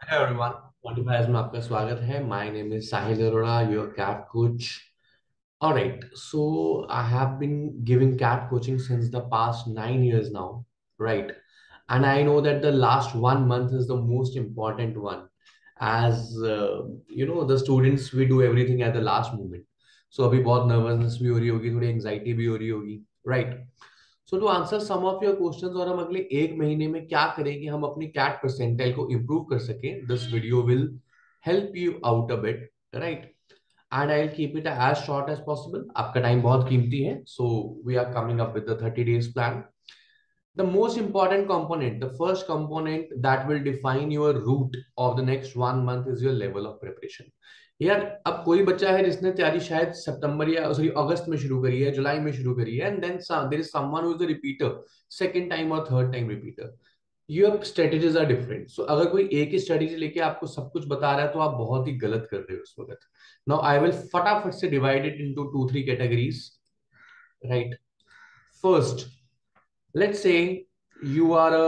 Hello everyone, Quantifiers में आपका स्वागत है. My name is Sahil Arora, your cat coach. All right, so I have been giving cat coaching since the past 9 years now, right? And I know that the last 1 month is the most important one, as the students we do everything at the last moment. So अभी बहुत nervousness भी हो रही होगी, थोड़ी anxiety भी हो रही होगी, right? So to answer some of your questions और हम अगले 1 महीने में क्या करें कि हम अपनी कैट परसेंटाइल को इम्प्रूव कर सकें, this video will help you out a bit, right? And I will keep it as short as possible. आपका टाइम बहुत कीमती है, so we are coming up with the 30 days plan. The most important component, the first component that will define your route of the next 1 month is your level of preparation. यार, अब कोई बच्चा है जिसने तैयारी शायद सितंबर या सॉरी अगस्त में शुरू करी है, जुलाई में शुरू करी है, and then there is someone who is a repeater, second time और third time repeater. Your strategies are different. So अगर कोई एक ही स्ट्रेटेजी लेके आपको सब कुछ बता रहा है तो आप बहुत ही गलत कर रहे हो उस वक्त. नाउ आई विल फटाफट से divide it into 2-3 categories, right? First, let's say you are a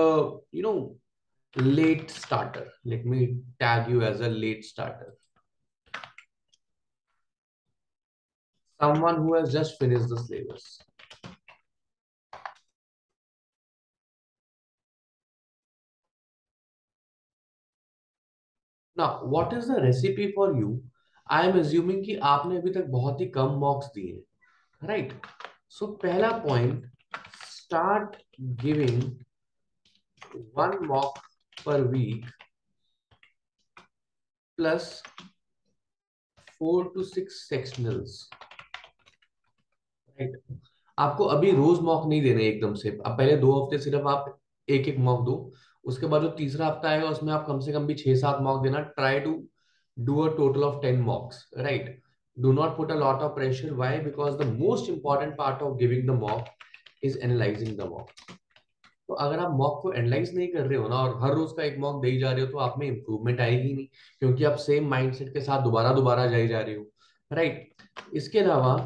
late starter. Let me tag you as a late starter, someone who has just finished the syllabus. Now what is the recipe for you? I am assuming कि आपने अभी तक बहुत ही कम मॉक्स दिए हैं, right? सो पहला point, start giving 1 mock per week plus 4 to 6 sectionals, right? आपको अभी रोज मॉक नहीं देने एकदम से. अब पहले 2 हफ्ते सिर्फ आप एक एक मॉक दो. उसके बाद जो तीसरा हफ्ता आएगा उसमें आप कम से कम भी 6-7 मॉक देना. Try to do a total of 10 mocks, right? Do not put a lot of pressure. Why? Because the most important part of giving the mock is analysing the mock. तो अगर आप मॉक को analyse नहीं कर रहे हो ना, और हर रोज का एक मॉक दे ही जा रहे हो, तो आप में इंप्रूवमेंट आएगी नहीं, क्योंकि आप सेम माइंडसेट के साथ दोबारा दोबारा जाए जा रहे हो, राइट? इसके अलावा,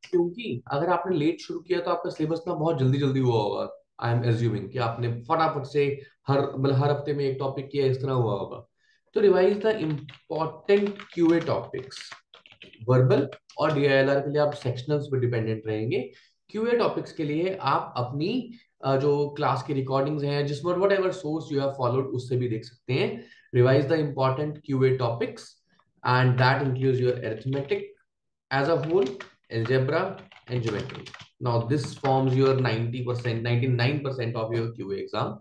क्योंकि अगर आपने लेट शुरू किया तो आपका सिलेबस ना बहुत जल्दी जल्दी हुआ होगा. आई एम एज्यूमिंग कि आपने फटाफट से हर हफ्ते में एक टॉपिक किया, इस तरह हुआ होगा. तो revise the important QA topics. Verbal और डीआईएलआर के लिए आप सेक्शनल्स पे डिपेंडेंट रहेंगे. क्यूए टॉपिक्स के लिए आप अपनी जो क्लास की रिकॉर्डिंग्स हैं, जिस what ever source you have followed, उससे भी देख सकते हैं. Revise the important QA topics and that includes your arithmetic as a whole, algebra and geometry. Now this forms your 90%, 99% of your QA exam.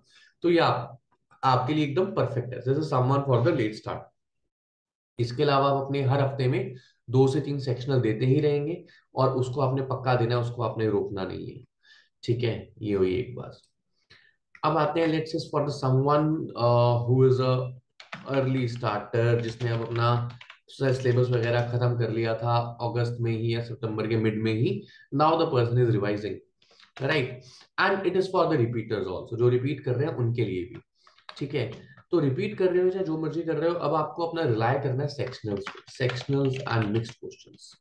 तो ये आपके लिए एकदम परफेक्ट है. This is someone for the let start. इसके अलावा आप अपने हर हफ्ते में 2 से 3 सेक्शनल देते ही रहेंगे, और उसको आपने पक्का देना है, उसको आपने रोकना नहीं है. ठीक है, ये हुई एक बात. अब आते हैं, let's say for the someone who is a early starter, जिसने अब अपना सिलेबस वगैरह खत्म कर लिया था अगस्त में ही या सितंबर के मिड में ही. Now the person is revising, right? And it is for the repeaters also. जो रिपीट कर रहे हैं उनके लिए भी, ठीक है? तो रिपीट कर रहे हो चाहे जो मर्जी कर रहे हो, अब आपको अपना रिलाय करना है सेक्शनल्स पे. सेक्शनल्स एंड मिक्स्ड क्वेश्चंस.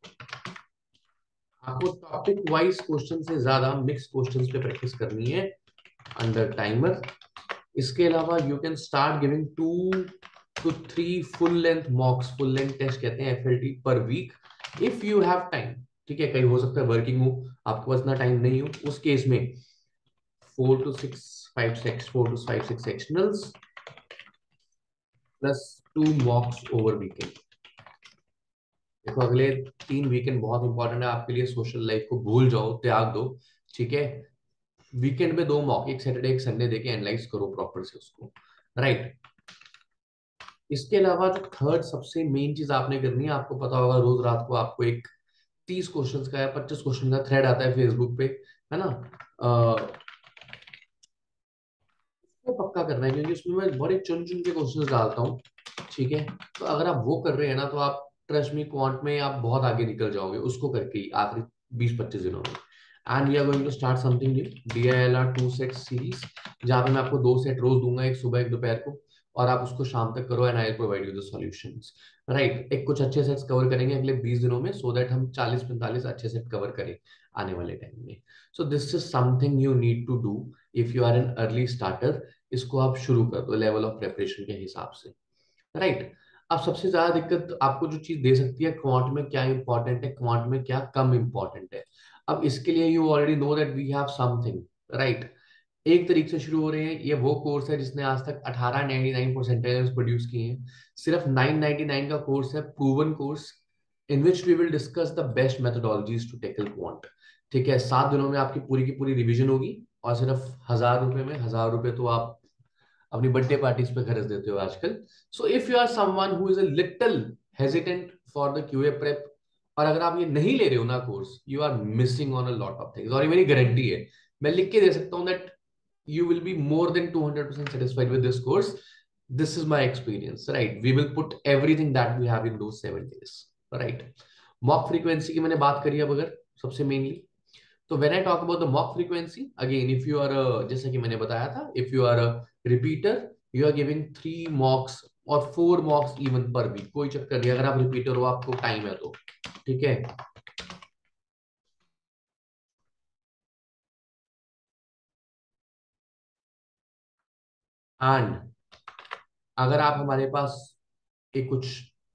आपको टॉपिक वाइज क्वेश्चन से ज्यादा मिक्स क्वेश्चंस पे प्रैक्टिस करनी है अंडर टाइमर. इसके अलावा you can start giving 2 to 3 full length mocks, full length test कहते हैं, एफएलटी पर week, if you have time. ठीक है, कहीं हो सकता है वर्किंग हो, आपके पास इतना टाइम नहीं हो, उस केस में 4 to 6 sectionals plus 2 mocks over weekend. देखो, अगले 3 वीकेंड बहुत इंपॉर्टेंट है आपके लिए. सोशल लाइफ को भूल जाओ, त्याग दो, ठीक है? वीकेंड में 2 मॉक, एक सैटरडे एक संडे देके एनालाइज करो प्रॉपर से उसको, राइट? इसके अलावा जो थर्ड सबसे मेन चीज आपने करनी है, आपको पता होगा रोज रात को आपको एक 30 क्वेश्चंस का या 25 क्वेश्चन का थ्रेड आता है फेसबुक पे, है ना? वो पक्का करना है, क्योंकि उसमें मैं बड़े चुन चुन के क्वेश्चंस डालता हूँ, ठीक है? तो अगर आप वो कर रहे हैं ना, तो आप ट्रस्ट मी, क्वांट में आप बहुत आगे निकल जाओगे उसको करके ही आखिरी 20-25 दिनों में. And we are going to start something new, DILR 2 set series, जहाँ पे मैं आपको 2 सेट रोज दूंगा, एक सुबह एक दोपहर को, और आप उसको शाम तक करो, and I will provide you the solutions, right? एक कुछ अच्छे सेट्स कवर करेंगे अगले 20 दिनों में, सो दैट हम 40-45 अच्छे सेट कवर करें आने वाले टाइम में. So this is something you need to do if you are an early starter. इसको आप शुरू कर दो लेवल ऑफ प्रेपरेशन के हिसाब से, राइट। अब सबसे ज्यादा दिक्कत आपको जो चीज दे सकती है, क्वांट में क्या इंपॉर्टेंट है, क्वांट में क्या कम इंपॉर्टेंट है। अब इसके लिए you already know that we have something, right. एक तरीके से शुरू हो रहे हैं, ये वो कोर्स है जिसने आज तक 1899 परसेंटेज प्रोड्यूस किए हैं। सिर्फ 999 का कोर्स है, proven course, in which we will discuss the best methodologies to tackle quant. ठीक है, 7 दिनों में आपकी पूरी की पूरी रिवीजन होगी, और सिर्फ 1000 रुपए में, 1000 रुपए तो आप अपनी बर्थडे पार्टीज पे खर्च देते हो आजकल। So if you are someone who is a little hesitant for the QA prep, और अगर आप ये नहीं ले रहे हो ना course, you are missing on a lot of things. और ये मेरी गारंटी है, मैं लिख के दे सकता हूँ that you will be more than 200% satisfied with this course. This is my experience, right? We will put everything that we have in those 7 days, right? Mock frequency की मैंने बात करी अब, अगर सबसे मेनली, तो when I talk about the mock frequency, again, if you are a, जैसा कि मैंने बताया था, if you are a repeater, you are giving 3 mocks और 4 mocks even per week, कोई चक्कर नहीं अगर आप रिपीटर हो, आपको टाइम है तो, ठीक है। एंड अगर आप हमारे पास एक कुछ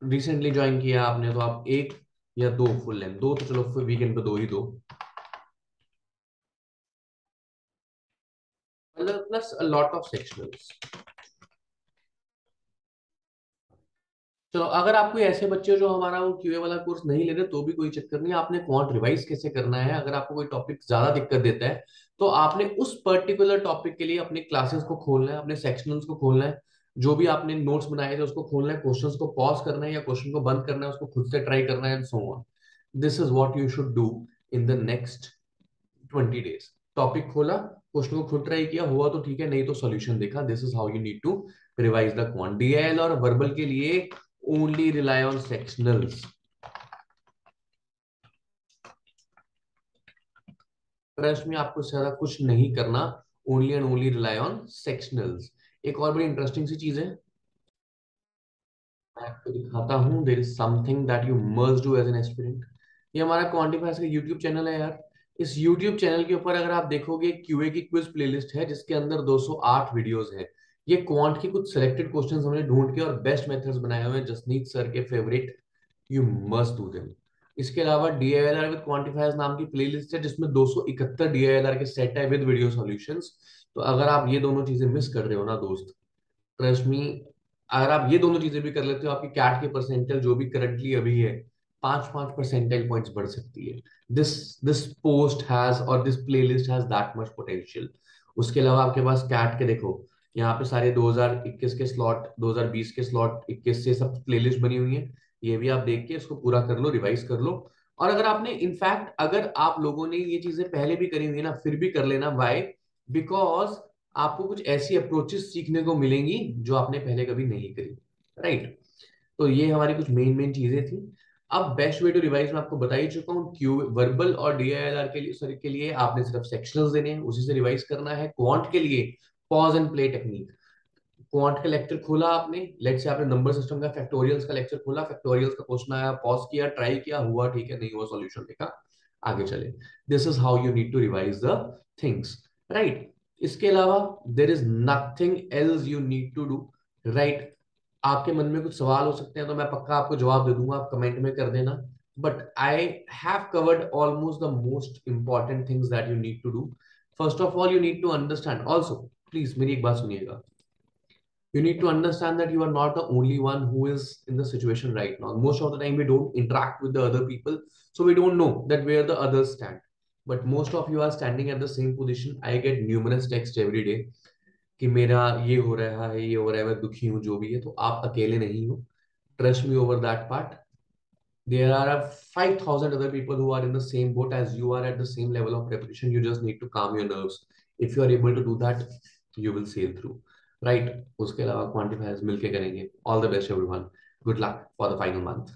रिसेंटली ज्वाइन किया आपने, तो आप एक या दो फुल लेंथ, दो तो चलो फिर वीकेंड पे दो ही दो, मतलब प्लस अ लॉट ऑफ सेक्शनल्स। चलो अगर आप कोई ऐसे बच्चे हो जो हमारा वो क्यूए वाला कोर्स नहीं ले रहे, तो भी कोई चक्कर नहीं, आपने क्वांट रिवाइज कैसे करना है, अगर आपको कोई टॉपिक ज्यादा दिक्कत देता है, तो आपने उस पर्टिकुलर टॉपिक के लिए अपने क्लासेस को खोलना है, अपने सेक्शनल्स को खोलना है, जो भी आपने नोट्स बनाए थे उसको खोलना है, क्वेश्चंस को पॉज करना है या क्वेश्चन को बंद करना है, उसको खुद से ट्राई करना है, and so on. This is what you should do in the next 20 days। Topic खोला, क्वेश्चन को खुद ट्राई किया, हुआ तो ठीक है, नहीं तो सॉल्यूशन देखा। This is how you need to revise the quant. DL और वर्बल के लिए only rely on sectionals, trust में आपको सारा कुछ नहीं करना, only and only rely on sectionals. एक और बड़ी इंटरेस्टिंग सी चीज है, मैं आपको दिखाता हूँ, there is something that you must do as an aspirant. ये हमारा क्वांटिफायर्स का यूट्यूब चैनल है यार। इस यूट्यूब चैनल के ऊपर अगर आप देखोगे, क्यूए की क्विज प्लेलिस्ट है जिसके अंदर 208 वीडियोस हैं। ये क्वांट की कुछ सिलेक्टेड क्वेश्चंस हमने ढूंढ के और बेस्ट मेथड्स बनाए हुए हैं, जसनीत सर के favourite, you must do them. इसके अलावा डीआईएलआर विद क्वांटिफायर्स नाम की प्लेलिस्ट है जिसमें 271 डीआईएलआर के सेट है विद वीडियो सॉल्यूशंस। तो अगर आप ये दोनों चीजें मिस कर रहे हो ना दोस्त, ट्रस्ट मी, अगर आप ये दोनों चीजें भी कर लेते हो, आपकी कैट की परसेंटाइल जो भी करंटली अभी है, 5-5 परसेंटाइल पॉइंट्स बढ़ सकती है। दिस दिस पोस्ट हैज और this playlist has that much potential. उसके अलावा आपके पास कैट के देखो, यहाँ पे सारे 2021 के स्लॉट, 2020 के स्लॉट, 21 से सब प्लेलिस्ट बनी हुई है। ये भी आप देख के इसको पूरा कर लो, रिवाइज कर लो। और अगर आपने इनफैक्ट, अगर आप लोगों ने ये चीजें पहले भी करी हुई है ना, फिर भी कर लेना। वाई? बिकॉज आपको कुछ ऐसी अप्रोचेस सीखने को मिलेंगी जो आपने पहले कभी नहीं करी, राइट। तो ये हमारी कुछ मेन मेन चीजें थी। अब बेस्ट वे टू रिवाइज मैं आपको बता ही चुका हूँ। क्यू वर्बल और डीआईएलआर के लिए, सॉरी, के लिए आपने सिर्फ सेक्शनल्स देने हैं, उसी से रिवाइज करना है। क्वांट के लिए pause and play technique, quant का लेक्चर खोला आपने, लेट्स से आपने नंबर सिस्टम का फैक्टोरियल्स का लेक्चर खोला, फैक्टोरियल्स का क्वेश्चन आया, पॉज किया, ट्राई किया, हुआ ठीक है, नहीं हुआ सॉल्यूशन देखा, आगे चले। This is how you need to revise the things, right. इसके अलावा there is nothing else you need to do, right. आपके मन में कुछ सवाल हो सकते हैं, तो मैं पक्का आपको जवाब दे दूंगा, आप कमेंट में कर देना। But I have covered almost the most important things that you need to do. First of all, you need to understand also, please मेरी एक बात सुनिएगा, you need to understand that you are not the only one who is in the situation right now. Most of the time we don't interact with the other people, so we don't know that where the others stand. But most of you are standing at the same position. I get numerous texts every day कि मेरा ये हो रहा है, ये हो रहा है, मैं दुखी हूँ, जो भी है। तो आप अकेले नहीं हो, trust me over that part. There are 5,000 other people who are in the same boat as you are, at the same level of preparation. You just need to calm your nerves. If you are able to do that, you will sail through. Right? उसके अलावा quantifiers मिलके करेंगे. All the best everyone. Good luck for the final month.